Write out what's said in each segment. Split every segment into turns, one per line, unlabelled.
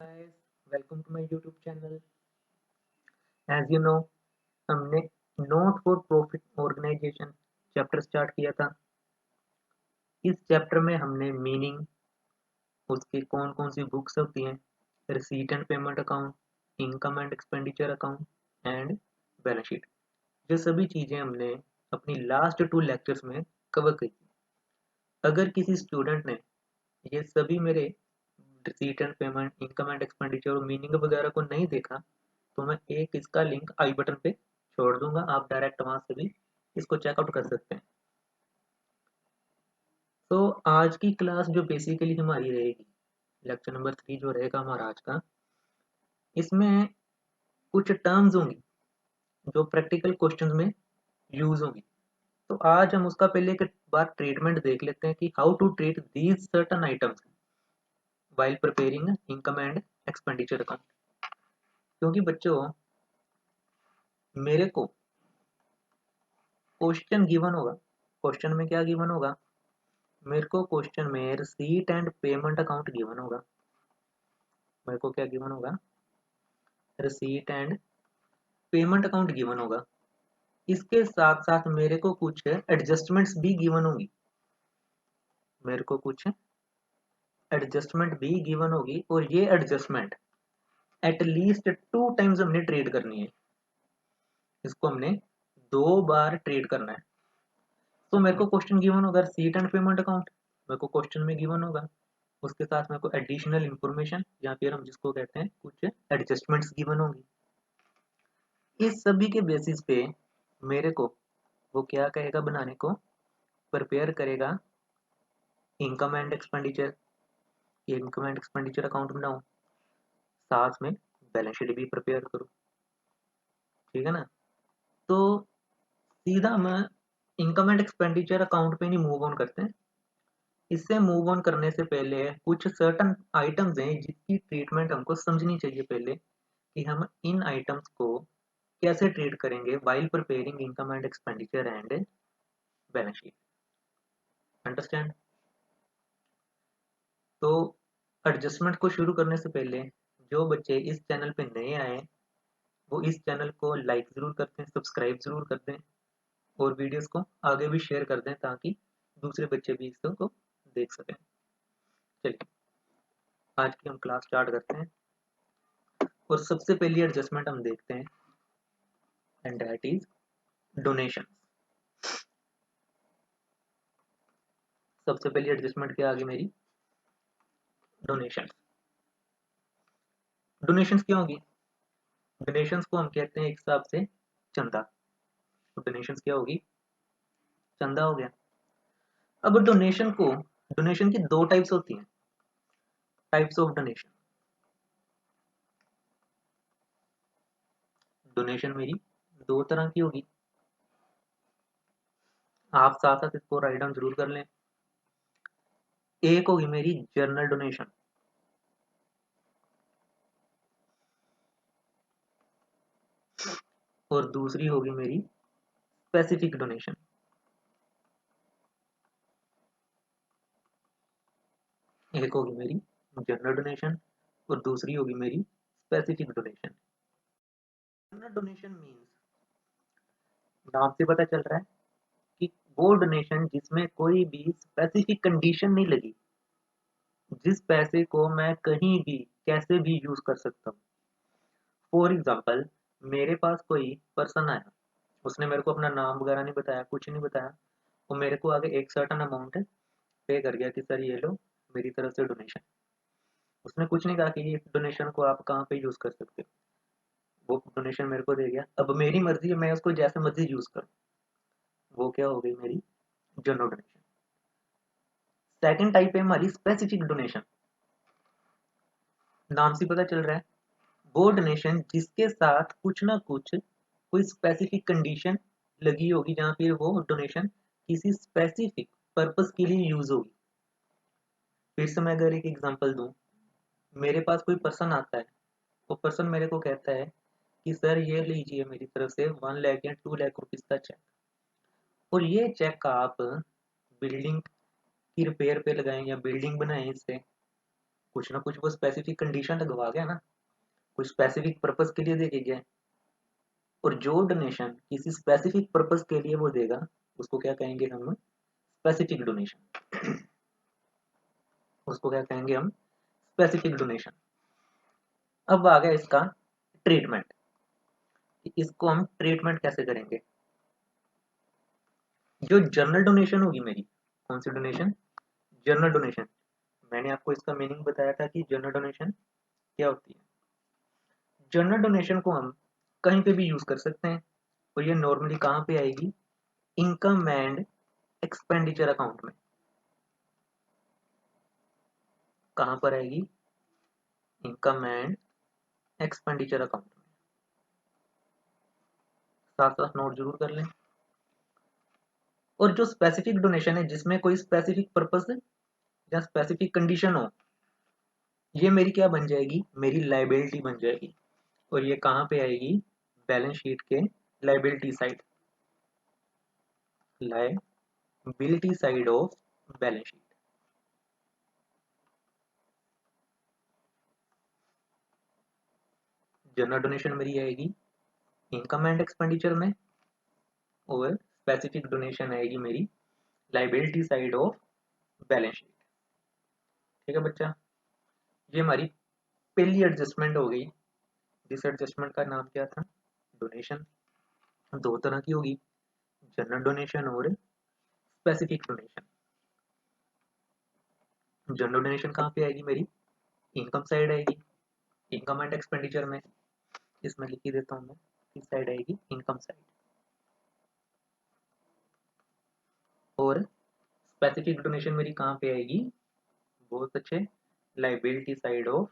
guys, welcome to my YouTube channel. As you know, हमने not for profit organisation chapter start किया था। इस chapter में हमने मीनिंग, उसके कौन कौन सी बुक्स होती हैं, receipt and payment account, income and expenditure account and balance sheet, ये सभी चीज़ें हमने अपनी लास्ट 2 लेक्चर्स में कवर की थी। अगर किसी स्टूडेंट ने ये सभी मेरे receipt and payment, income and expenditure और मीनिंग वगैरह को नहीं देखा तो मैं एक इसका लिंक आई बटन पे छोड़ दूंगा, आप डायरेक्ट वहां से भी इसको चेकआउट कर सकते हैं। तो आज की क्लास जो बेसिकली हमारी रहेगी, लेक्चर नंबर 3 जो रहेगा हमारा आज का, इसमें कुछ टर्म्स होंगी जो प्रैक्टिकल क्वेश्चंस में यूज होंगी। तो आज हम उसका पहले एक बार ट्रीटमेंट देख लेते हैं कि how to treat these certain items while preparing income and expenditure account. क्योंकि बच्चों, मेरे को क्वेश्चन गिवन होगा। क्वेश्चन में क्या गिवन होगा? मेरे को क्वेश्चन में receipt and payment account given होगा। मेरे को क्या गिवन होगा? Receipt and payment account given होगा। इसके साथ साथ मेरे को कुछ एडजस्टमेंट्स भी गिवन होंगी। मेरे को कुछ एडजस्टमेंट भी गिवन होगी और ये एडजस्टमेंट एटलीस्ट 2 टाइम्स हमने ट्रेड करनी है। इसको हमने 2 बार ट्रेड करना है। तो मेरे को क्वेश्चन गिवन होगा रिसीट एंड पेमेंट अकाउंट, मेरे को क्वेश्चन में गिवन होगा। उसके साथ मेरे को एडिशनल इंफॉर्मेशन या फिर हम जिसको कहते हैं कुछ एडजस्टमेंट्स गिवन होंगी। इस सभी के बेसिस पे मेरे को वो क्या कहेगा बनाने को? प्रिपेयर करेगा income and expenditure. Income and expenditure account बनाऊं, साथ में बैलेंस शीट भी प्रिपेयर करूं। ठीक है ना? तो सीधा हम इनकम एंड एक्सपेंडिचर अकाउंट पे नहीं मूव ऑन करते हैं। इससे मूव ऑन करने से पहले कुछ सर्टन आइटम्स हैं जिसकी ट्रीटमेंट हमको समझनी चाहिए पहले, कि हम इन आइटम्स को कैसे ट्रीट करेंगे while preparing income and expenditure and balance sheet. Understand? तो एडजस्टमेंट को शुरू करने से पहले जो बच्चे इस चैनल पे नए आए, वो इस चैनल को लाइक ज़रूर कर दें, सब्सक्राइब ज़रूर कर दें और वीडियोस को आगे भी शेयर कर दें ताकि दूसरे बच्चे भी इसको देख सकें। चलिए, आज की हम क्लास स्टार्ट करते हैं और सबसे पहली एडजस्टमेंट हम देखते हैं एंड दैट इज डोनेशन। सबसे पहली एडजस्टमेंट क्या आ गई मेरी? डोनेशन। डोनेशंस क्या होगी? डोनेशंस को हम कहते हैं एक हिसाब से चंदा। तो डोनेशंस क्या होगी? चंदा हो गया। अब डोनेशन की 2 टाइप्स होती हैं। Types of donation. डोनेशन मेरी 2 तरह की होगी। आप साथ साथ इसको राइट डाउन जरूर कर लें। एक होगी मेरी जर्नल डोनेशन, और दूसरी होगी मेरी स्पेसिफिक डोनेशन। एक होगी मेरी जनरल डोनेशन और दूसरी होगी मेरी specific donation. General donation means, नाम से पता चल रहा है कि वो डोनेशन जिसमें कोई भी स्पेसिफिक कंडीशन नहीं लगी, जिस पैसे को मैं कहीं भी कैसे भी यूज कर सकता हूँ। फॉर एग्जाम्पल, मेरे पास कोई पर्सन आया, उसने मेरे को अपना नाम वगैरह नहीं बताया, कुछ नहीं बताया, वो मेरे को आगे एक सर्टन अमाउंट पे कर गया कि सर ये लो मेरी तरफ से डोनेशन। उसने कुछ नहीं कहा कि ये डोनेशन को आप कहाँ पे यूज कर सकते हो। वो डोनेशन मेरे को दे गया, अब मेरी मर्जी है, मैं उसको जैसे मर्जी यूज करूँ। वो क्या हो गई मेरी जनरल डोनेशन। सेकंड टाइप है हमारी स्पेसिफिक डोनेशन। नाम से पता चल रहा है, वो डोनेशन जिसके साथ कुछ ना कुछ कोई स्पेसिफिक कंडीशन लगी होगी, जहाँ पे वो डोनेशन किसी स्पेसिफिक पर्पस के लिए यूज होगी। फिर से मैं अगर एक एग्जांपल दूं, मेरे पास कोई पर्सन आता है, वो पर्सन मेरे को कहता है कि सर ये लीजिए मेरी तरफ से 1 लाख या 2 लाख रुपीज का चेक, और ये चेक आप बिल्डिंग की रिपेयर पे लगाएं या बिल्डिंग बनाएं इससे, कुछ ना कुछ वो स्पेसिफिक कंडीशन लगवा गया ना, कुछ स्पेसिफिक पर्पस के लिए देके गया है। और जो डोनेशन किसी स्पेसिफिक पर्पस के लिए वो देगा उसको क्या कहेंगे हम, स्पेसिफिक डोनेशन। उसको क्या कहेंगे हम, स्पेसिफिक डोनेशन। अब आ गया इसका ट्रीटमेंट, इसको हम ट्रीटमेंट कैसे करेंगे। जो जनरल डोनेशन होगी मेरी, कौन सी डोनेशन, जनरल डोनेशन। मैंने आपको इसका मीनिंग बताया था कि जनरल डोनेशन क्या होती है। जनरल डोनेशन को हम कहीं पे भी यूज कर सकते हैं, और ये नॉर्मली कहाँ पे आएगी, इनकम एंड एक्सपेंडिचर अकाउंट में। कहाँ पर आएगी, इनकम एंड एक्सपेंडिचर अकाउंट में। साथ साथ नोट जरूर कर लें। और जो स्पेसिफिक डोनेशन है जिसमें कोई स्पेसिफिक पर्पस या स्पेसिफिक कंडीशन हो, ये मेरी क्या बन जाएगी, मेरी लाइबिलिटी बन जाएगी। और ये कहाँ पे आएगी, बैलेंस शीट के liability side, liability side of balance sheet. General donation मेरी आएगी इनकम एंड एक्सपेंडिचर में, और स्पेसिफिक डोनेशन आएगी मेरी liability side of balance sheet. ठीक है बच्चा, ये हमारी पहली एडजस्टमेंट हो गई। जिस एडजस्टमेंट का नाम क्या था, डोनेशन। दो तरह की होगी, जनरल डोनेशन और स्पेसिफिक डोनेशन। जनरल डोनेशन कहाँ पे आएगी मेरी, इनकम साइड आएगी, इनकम एंड एक्सपेंडिचर में। इसमें लिख ही देता हूँ मैं, किस साइड आएगी, इनकम साइड। और स्पेसिफिक डोनेशन मेरी कहाँ पे आएगी, बहुत अच्छे, liability side of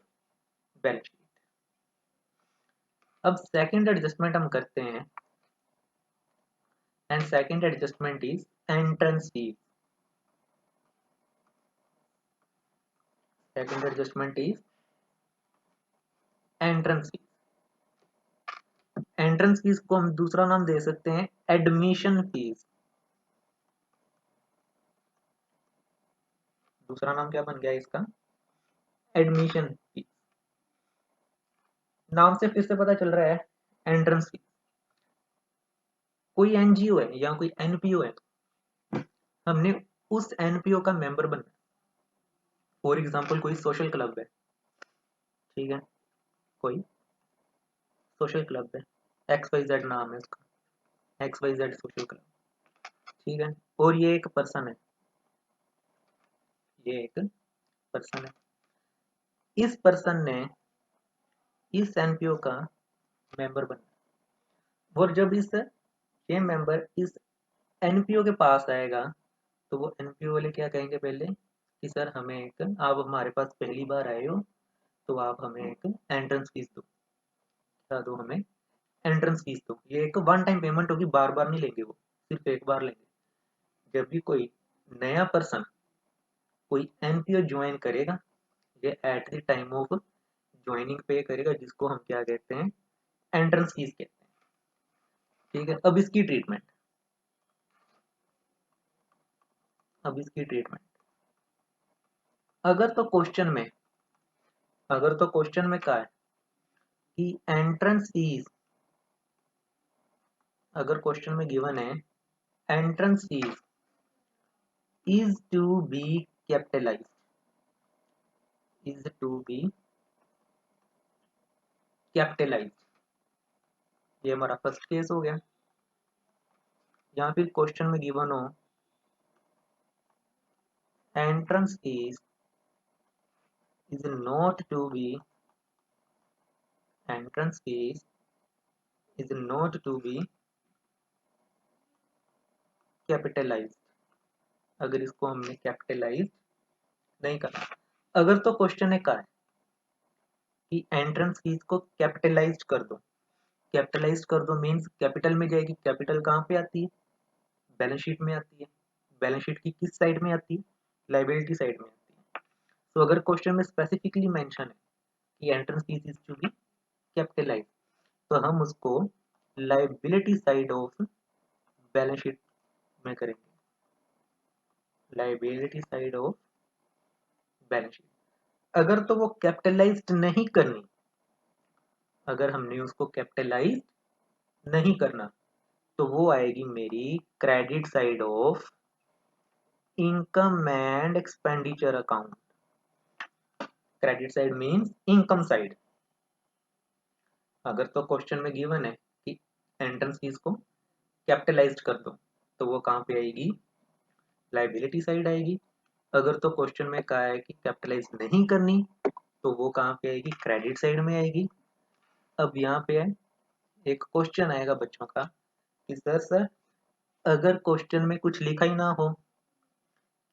balance sheet. अब सेकंड एडजस्टमेंट हम करते हैं, and second adjustment is entrance fees. Second adjustment is entrance fees. Entrance fees को हम दूसरा नाम दे सकते हैं एडमिशन फीस। दूसरा नाम क्या बन गया इसका, एडमिशन फीस। नाम से फिर से पता चल रहा है, एंट्रेंस फीस। कोई एनजीओ है या कोई एनपीओ है, हमने उस एनपीओ का मेंबर बनना है। फॉर एग्जांपल कोई सोशल क्लब है, ठीक है, कोई सोशल क्लब है, एक्स वाई जेड नाम है उसका, X Y Z social club, ठीक है। और ये एक पर्सन है, ये एक पर्सन है। इस पर्सन ने इस एनपीओ का मेंबर बनना, और जब इस ये मेंबर इस एनपीओ के पास आएगा, तो वो एनपीओ वाले क्या कहेंगे पहले, कि सर हमें एक, आप हमारे पास पहली बार आए हो तो आप हमें एक एंट्रेंस फीस दो, क्या दो हमें, एंट्रेंस फीस दो। ये एक वन टाइम पेमेंट होगी, बार बार नहीं लेंगे वो, सिर्फ एक बार लेंगे। जब भी कोई नया पर्सन कोई एनपीओ ज्वाइन करेगा, ये at the time of joining पे करेगा, जिसको हम क्या कहते हैं, एंट्रेंस फीस कहते हैं। ठीक है, अब इसकी ट्रीटमेंट, अब इसकी ट्रीटमेंट, अगर तो क्वेश्चन में, अगर तो क्वेश्चन में क्या है कि एंट्रेंस फीस, अगर क्वेश्चन में गिवन है entrance fees is to be capitalized, is to be capitalized, ये हमारा फर्स्ट केस हो गया। यहाँ फिर क्वेश्चन में गिवन हो entrance fees is not to be, entrance fees is not to be capitalized, अगर इसको हमने कैपिटलाइज नहीं करना। अगर तो क्वेश्चन है क्या है कि एंट्रेंस फीस को कैपिटलाइज कर दो, कैपिटलाइज कर दो मीन्स कैपिटल में जाएगी। कैपिटल कहाँ पे आती है, बैलेंस शीट में आती है। बैलेंस शीट की किस साइड में आती है, लाइबिलिटी साइड में आती है। तो अगर क्वेश्चन में स्पेसिफिकली मेंशन है कि entrance fee is to be capitalise, तो हम उसको liability side of balance sheet में करेंगे, liability side of balance sheet. अगर तो वो कैपिटलाइज्ड नहीं करनी, अगर हमने उसको कैपिटलाइज नहीं करना, तो वो आएगी मेरी credit side of income and expenditure account. Credit side means income side. अगर तो क्वेश्चन में गिवन है कि एंट्रेंस फीस को कैपिटलाइज्ड कर दो, तो वो कहाँ पे आएगी, लाइबिलिटी साइड आएगी। अगर तो क्वेश्चन में कहा है कि कैपिटलाइज नहीं करनी, तो वो कहाँ पे आएगी, क्रेडिट साइड में आएगी। अब यहाँ पे है एक क्वेश्चन आएगा बच्चों का कि सर अगर क्वेश्चन में कुछ लिखा ही ना हो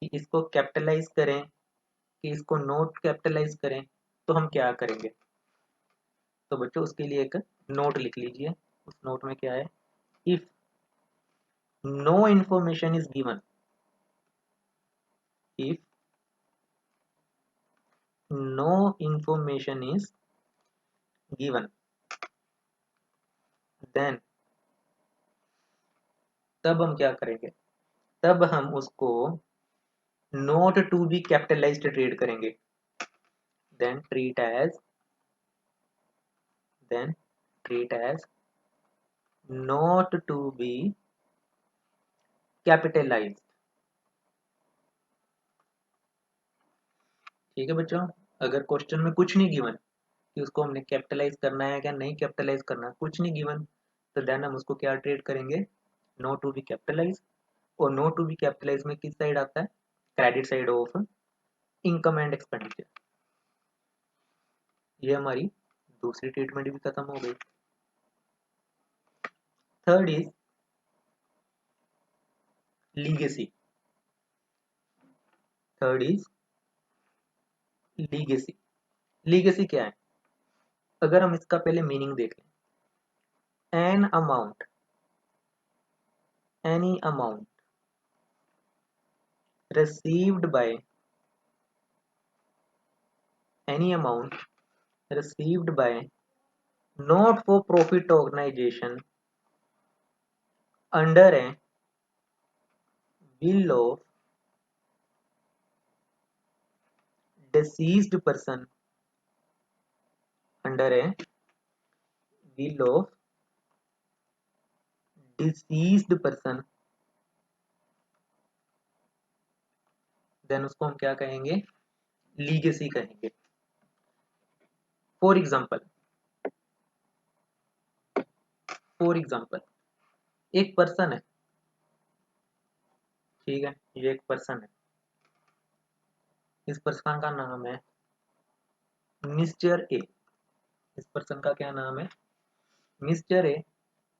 कि इसको कैपिटलाइज करें कि इसको नोट कैपिटलाइज करें, तो हम क्या करेंगे। तो बच्चों उसके लिए एक नोट लिख लीजिए। उस नोट में क्या है, if no information is given, if no information is given, then तब हम क्या करेंगे, तब हम उसको note to be capitalized treat करेंगे। Then treat as then treat as not to be capitalized। ठीक है बच्चों, अगर क्वेश्चन में कुछ नहीं गिवन कि उसको हमने कैपिटलाइज करना है क्या नहीं कैपिटलाइज करना, कुछ नहीं गिवन, तो देन हम उसको क्या ट्रेड करेंगे, नो टू बी कैपिटलाइज। और नो टू बी कैपिटलाइज में किस साइड आता है, credit side of income and expenditure. ये हमारी दूसरी ट्रीटमेंट भी खत्म हो गई। Third is legacy. Third is legacy. Legacy क्या है, अगर हम इसका पहले मीनिंग देखें, an amount, any amount received by any amount received by not for profit organization under a will of deceased person, under a will of deceased person, then उसको हम क्या कहेंगे, लीगेसी कहेंगे। फॉर एग्जाम्पल, फॉर एग्जाम्पल एक person है, ठीक है, ये एक पर्सन है, इस पर्सन का नाम है मिस्टर ए। इस पर्सन का क्या नाम है, मिस्टर ए।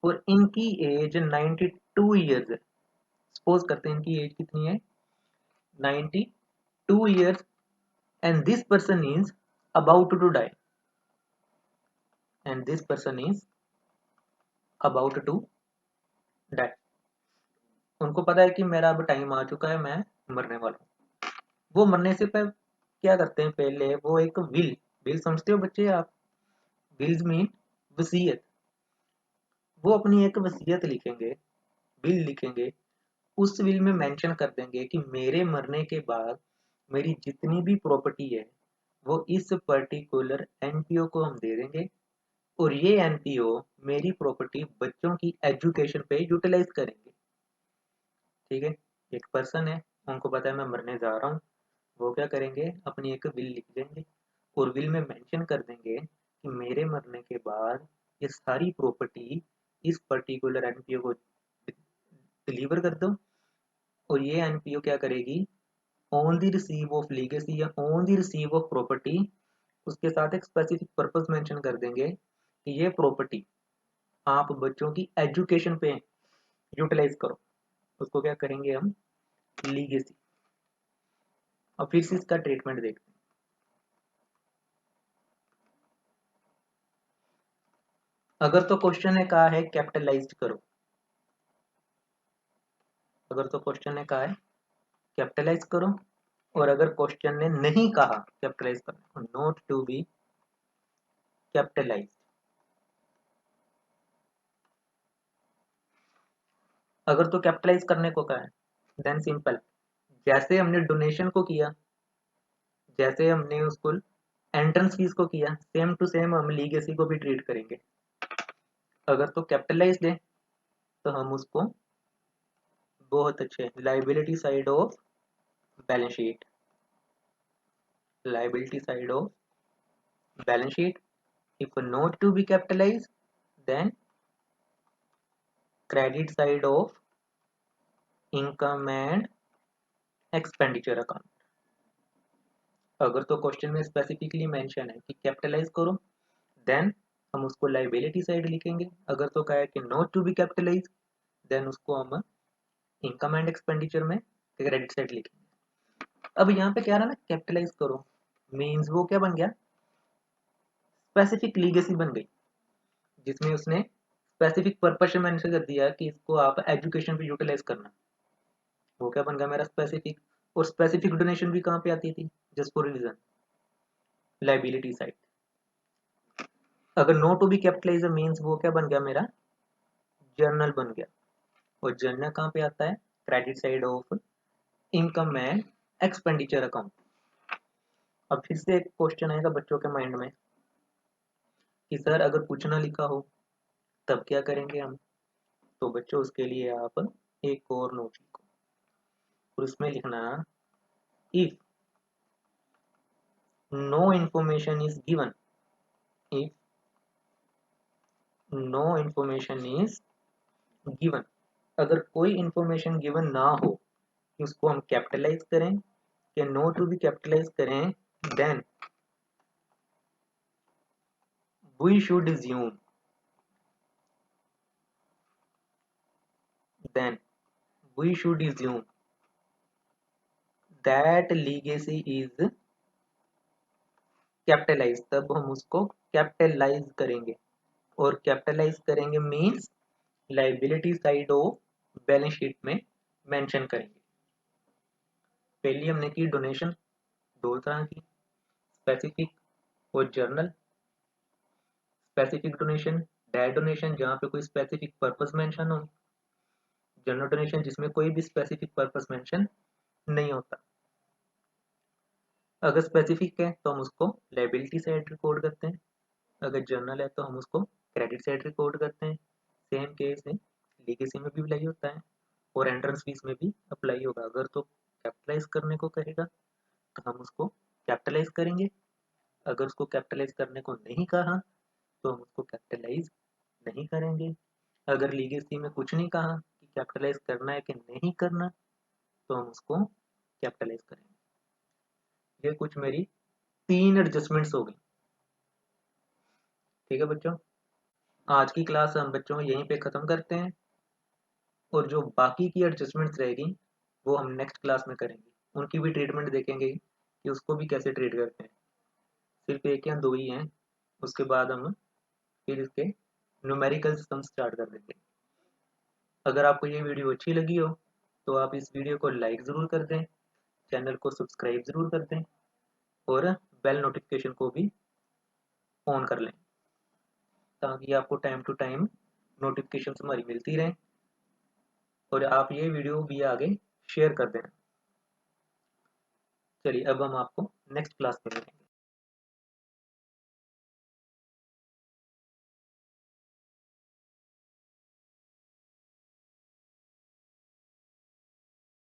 और इनकी एज 92 ईयर्स है। सपोज करते हैं इनकी एज कितनी है, 92 years, and this person is about to die, and this person is about to die। उनको पता है कि मेरा अब टाइम आ चुका है, मैं मरने वाला हूँ। वो मरने से पहले क्या करते हैं, पहले वो एक विल, विल समझते हो बच्चे आप, विल्स मीन वसीयत। वो अपनी एक वसीयत लिखेंगे, विल लिखेंगे। उस विल में मेंशन कर देंगे कि मेरे मरने के बाद मेरी जितनी भी प्रॉपर्टी है वो इस पर्टिकुलर एनपीओ को हम दे देंगे, और ये एनपीओ मेरी प्रॉपर्टी बच्चों की एजुकेशन पे यूटिलाइज करेंगे। ठीक है, एक पर्सन है, उनको पता है मैं मरने जा रहा हूँ, वो क्या करेंगे, अपनी एक विल लिख देंगे, और विल में मेंशन कर देंगे कि मेरे मरने के बाद ये सारी प्रॉपर्टी इस पर्टिकुलर एनपीओ को डिलीवर कर दो। और ये एनपीओ क्या करेगी, on the receive of legacy या on the receive of property, उसके साथ एक स्पेसिफिक पर्पस मेंशन कर देंगे कि ये प्रॉपर्टी आप बच्चों की एजुकेशन पे यूटिलाइज करो। उसको क्या करेंगे हम, लीगेसी। और फिर से इसका ट्रीटमेंट देखते हैं। अगर तो क्वेश्चन ने कहा है कैपिटलाइज करो, अगर तो क्वेश्चन ने कहा है कैपिटलाइज करो, और अगर क्वेश्चन ने नहीं कहा कैपिटलाइज करो, नोट टू बी कैपिटलाइज। अगर तो कैपिटलाइज करने को कहा है, देन सिंपल, जैसे हमने डोनेशन को किया, जैसे हमने उसको एंट्रेंस फीस को किया, सेम टू सेम हम लीगेसी को भी ट्रीट करेंगे। अगर तो कैपिटलाइज्ड है तो हम उसको बहुत अच्छे liability side of balance sheet, liability side of balance sheet. If not to be capitalized, then credit side of income and expenditure account. अगर तो क्वेश्चन में स्पेसिफिकली मेंशन है कि कैपिटलाइज करो, देन हम उसको लाइबिलिटी साइड लिखेंगे। अगर तो कहा है कि not to be capitalise, then उसको हम इनकम एंड एक्सपेंडिचर में क्रेडिट साइड लिखेंगे। अब यहाँ पे क्या रहा ना, कैपिटलाइज करो मीन्स वो क्या बन गया, स्पेसिफिक लीगेसी बन गई, जिसमें उसने स्पेसिफिक पर्पस से मेंशन कर दिया कि इसको आप एजुकेशन पे यूटिलाइज करना। वो क्या बन गया मेरा स्पेसिफिक। और स्पेसिफिक डोनेशन भी कहाँ पे आती थी, just for revision, liability side. अगर no to be capitalize means वो क्या बन गया मेरा, जर्नल बन गया। और जर्नल कहाँ पे आता है, credit side of income and expenditure account. अब फिर से एक क्वेश्चन आएगा बच्चों के माइंड में कि सर अगर कुछ ना लिखा हो तब क्या करेंगे हम। तो बच्चों उसके लिए आप एक और नोट लिखो और उसमें लिखना, if no information is given, if no information is given, अगर कोई इंफॉर्मेशन गिवन ना हो कि उसको हम कैपिटलाइज करें या नो टू बी कैपिटलाइज करें, then we should assume, then we should assume that legacy is capitalise. तब हम उसको कैपिटलाइज करेंगे, और कैपिटलाइज करेंगे means liability side of balance sheet में मेंशन करेंगे। पहली हमने की डोनेशन, दो तरह की, स्पेसिफिक और journal. Specific donation, direct donation जहाँ पे कोई स्पेसिफिक पर्पस मेंशन हो, जनरल डोनेशन जिसमें कोई भी स्पेसिफिक पर्पस मेंशन नहीं होता। अगर स्पेसिफिक है तो हम उसको लाइबिलिटी साइड रिकॉर्ड करते हैं, अगर जर्नल है तो हम उसको क्रेडिट साइड रिकॉर्ड करते हैं। सेम केस है लीगेसी में भी अप्लाई होता है और एंट्रेंस फीस में भी अप्लाई होगा। अगर तो कैपिटलाइज करने को कहेगा तो हम उसको कैपिटलाइज करेंगे, अगर उसको कैपिटलाइज करने को नहीं कहा तो हम उसको कैपिटलाइज नहीं करेंगे। अगर लीगेसी में कुछ नहीं कहा कि कैपिटलाइज करना है कि नहीं करना तो हम उसको कैपिटलाइज करेंगे। ये कुछ मेरी 3 एडजस्टमेंट्स हो गई। ठीक है बच्चों, आज की क्लास हम बच्चों यहीं पे ख़त्म करते हैं, और जो बाकी की एडजस्टमेंट्स रहेगी वो हम नेक्स्ट क्लास में करेंगे। उनकी भी ट्रीटमेंट देखेंगे कि उसको भी कैसे ट्रीट करते हैं। सिर्फ एक या दो ही हैं, उसके बाद हम फिर इसके न्यूमेरिकल सम स्टार्ट कर देंगे। अगर आपको ये वीडियो अच्छी लगी हो तो आप इस वीडियो को लाइक ज़रूर कर दें, चैनल को सब्सक्राइब ज़रूर कर दें, और बेल नोटिफिकेशन को भी ऑन कर लें ताकि आपको टाइम टू टाइम नोटिफिकेशन हमारी मिलती रहें, और आप ये वीडियो भी आगे शेयर कर दें। चलिए अब हम आपको नेक्स्ट क्लास में मिलेंगे।